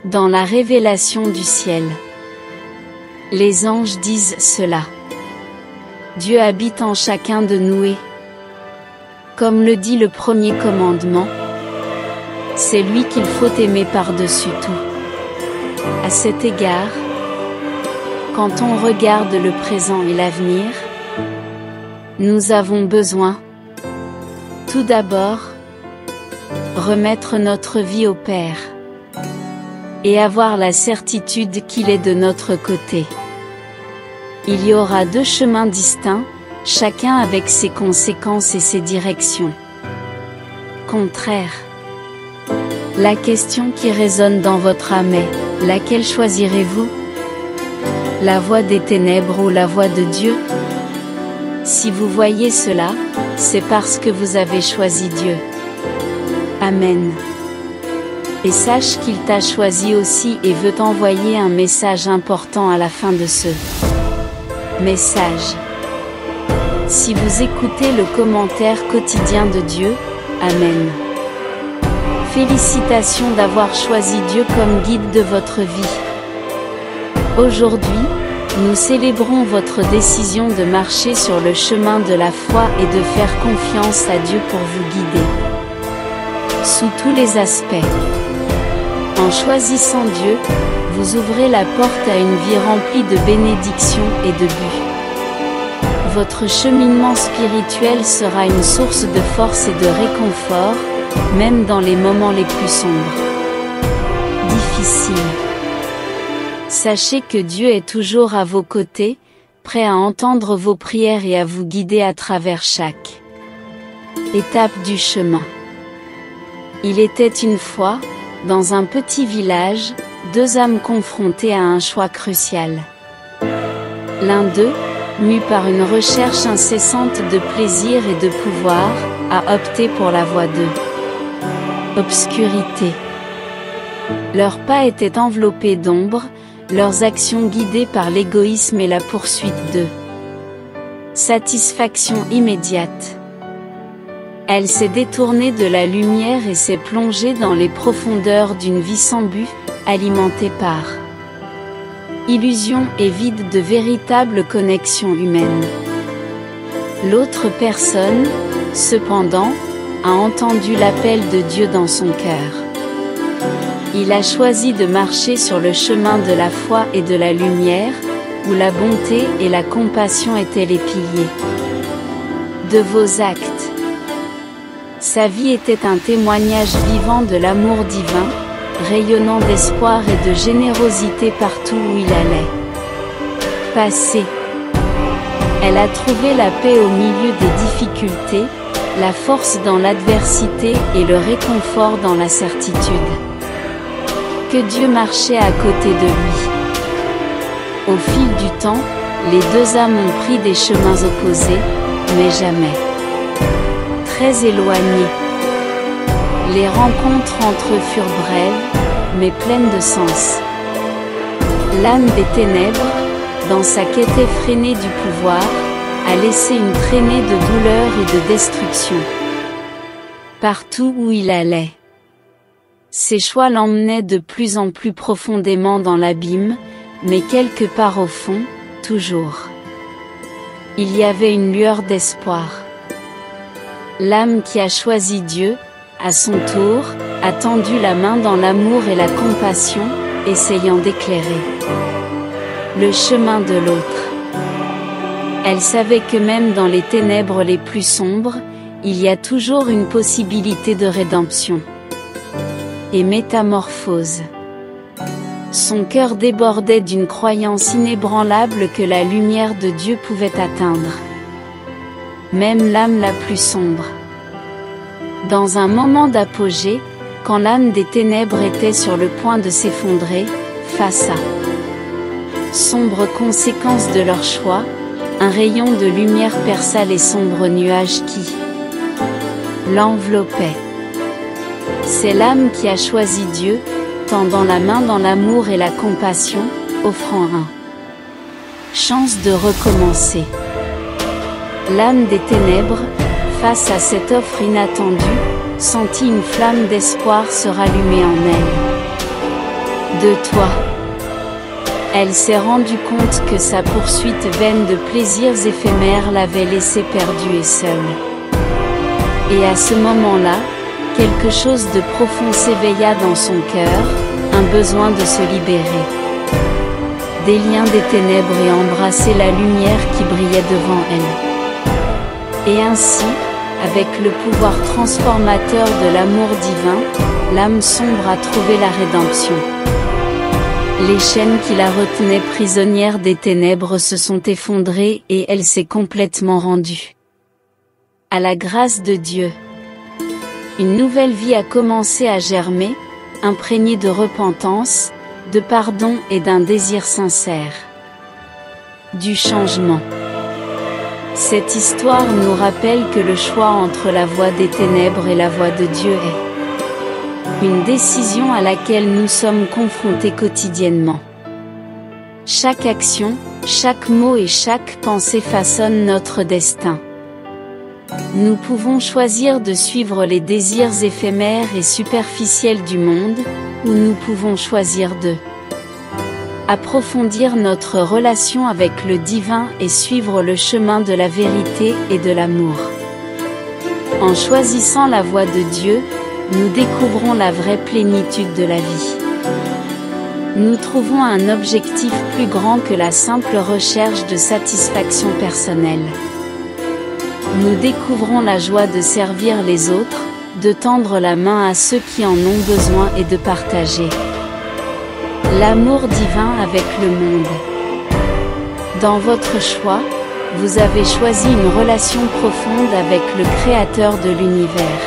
Dans la révélation du ciel, les anges disent cela. Dieu habite en chacun de nous et, comme le dit le premier commandement, c'est lui qu'il faut aimer par-dessus tout. À cet égard, quand on regarde le présent et l'avenir, nous avons besoin, tout d'abord, remettre notre vie au Père, et avoir la certitude qu'il est de notre côté. Il y aura deux chemins distincts, chacun avec ses conséquences et ses directions contraires. La question qui résonne dans votre âme est, laquelle choisirez-vous? La voie des ténèbres ou la voie de Dieu? Si vous voyez cela, c'est parce que vous avez choisi Dieu. Amen. Et sache qu'il t'a choisi aussi et veut t'envoyer un message important à la fin de ce message. Si vous écoutez le commentaire quotidien de Dieu, Amen. Félicitations d'avoir choisi Dieu comme guide de votre vie. Aujourd'hui, nous célébrons votre décision de marcher sur le chemin de la foi et de faire confiance à Dieu pour vous guider. Sous tous les aspects. En choisissant Dieu, vous ouvrez la porte à une vie remplie de bénédictions et de buts. Votre cheminement spirituel sera une source de force et de réconfort, même dans les moments les plus sombres, difficiles. Sachez que Dieu est toujours à vos côtés, prêt à entendre vos prières et à vous guider à travers chaque étape du chemin. Il était une fois, dans un petit village, deux âmes confrontées à un choix crucial. L'un d'eux, mu par une recherche incessante de plaisir et de pouvoir, a opté pour la voie de l'obscurité. Leurs pas étaient enveloppés d'ombre, leurs actions guidées par l'égoïsme et la poursuite de satisfaction immédiate. Elle s'est détournée de la lumière et s'est plongée dans les profondeurs d'une vie sans but, alimentée par illusion et vide de véritables connexions humaines. L'autre personne, cependant, a entendu l'appel de Dieu dans son cœur. Il a choisi de marcher sur le chemin de la foi et de la lumière, où la bonté et la compassion étaient les piliers de vos actes. Sa vie était un témoignage vivant de l'amour divin, rayonnant d'espoir et de générosité partout où il allait passer. Elle a trouvé la paix au milieu des difficultés, la force dans l'adversité et le réconfort dans la certitude que Dieu marchait à côté de lui. Au fil du temps, les deux âmes ont pris des chemins opposés, mais jamais très éloignés. Les rencontres entre eux furent brèves, mais pleines de sens. L'âme des ténèbres, dans sa quête effrénée du pouvoir, a laissé une traînée de douleur et de destruction partout où il allait. Ses choix l'emmenaient de plus en plus profondément dans l'abîme, mais quelque part au fond, toujours, il y avait une lueur d'espoir. L'âme qui a choisi Dieu, à son tour, a tendu la main dans l'amour et la compassion, essayant d'éclairer le chemin de l'autre. Elle savait que même dans les ténèbres les plus sombres, il y a toujours une possibilité de rédemption et métamorphose. Son cœur débordait d'une croyance inébranlable que la lumière de Dieu pouvait atteindre même l'âme la plus sombre. Dans un moment d'apogée, quand l'âme des ténèbres était sur le point de s'effondrer, face à sombres conséquences de leur choix, un rayon de lumière perça les sombres nuages qui l'enveloppaient. C'est l'âme qui a choisi Dieu, tendant la main dans l'amour et la compassion, offrant un chance de recommencer. L'âme des ténèbres, face à cette offre inattendue, sentit une flamme d'espoir se rallumer en elle. de toi. Elle s'est rendue compte que sa poursuite vaine de plaisirs éphémères l'avait laissée perdue et seule. Et à ce moment-là, quelque chose de profond s'éveilla dans son cœur, un besoin de se libérer des liens des ténèbres et embrasser la lumière qui brillait devant elle. Et ainsi, avec le pouvoir transformateur de l'amour divin, l'âme sombre a trouvé la rédemption. Les chaînes qui la retenaient prisonnière des ténèbres se sont effondrées et elle s'est complètement rendue à la grâce de Dieu. Une nouvelle vie a commencé à germer, imprégnée de repentance, de pardon et d'un désir sincère. Du changement. Cette histoire nous rappelle que le choix entre la voie des ténèbres et la voie de Dieu est une décision à laquelle nous sommes confrontés quotidiennement. Chaque action, chaque mot et chaque pensée façonnent notre destin. Nous pouvons choisir de suivre les désirs éphémères et superficiels du monde, ou nous pouvons choisir de approfondir notre relation avec le divin et suivre le chemin de la vérité et de l'amour. En choisissant la voie de Dieu, nous découvrons la vraie plénitude de la vie. Nous trouvons un objectif plus grand que la simple recherche de satisfaction personnelle. Nous découvrons la joie de servir les autres, de tendre la main à ceux qui en ont besoin et de partager l'amour divin avec le monde. Dans votre choix, vous avez choisi une relation profonde avec le Créateur de l'univers.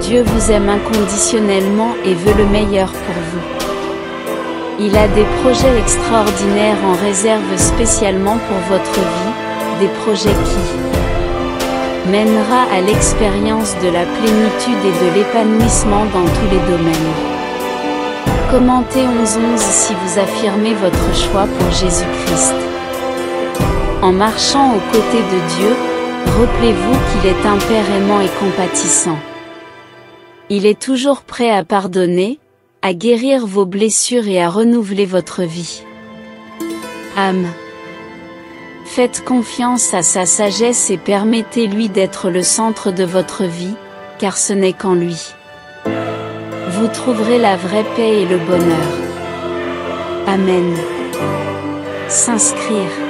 Dieu vous aime inconditionnellement et veut le meilleur pour vous. Il a des projets extraordinaires en réserve spécialement pour votre vie, des projets qui mènera à l'expérience de la plénitude et de l'épanouissement dans tous les domaines. Commentez 11:11 si vous affirmez votre choix pour Jésus-Christ. En marchant aux côtés de Dieu, rappelez-vous qu'il est un Père aimant et compatissant. Il est toujours prêt à pardonner, à guérir vos blessures et à renouveler votre vie. Âme. Faites confiance à sa sagesse et permettez-lui d'être le centre de votre vie, car ce n'est qu'en lui vous trouverez la vraie paix et le bonheur. Amen. S'inscrire.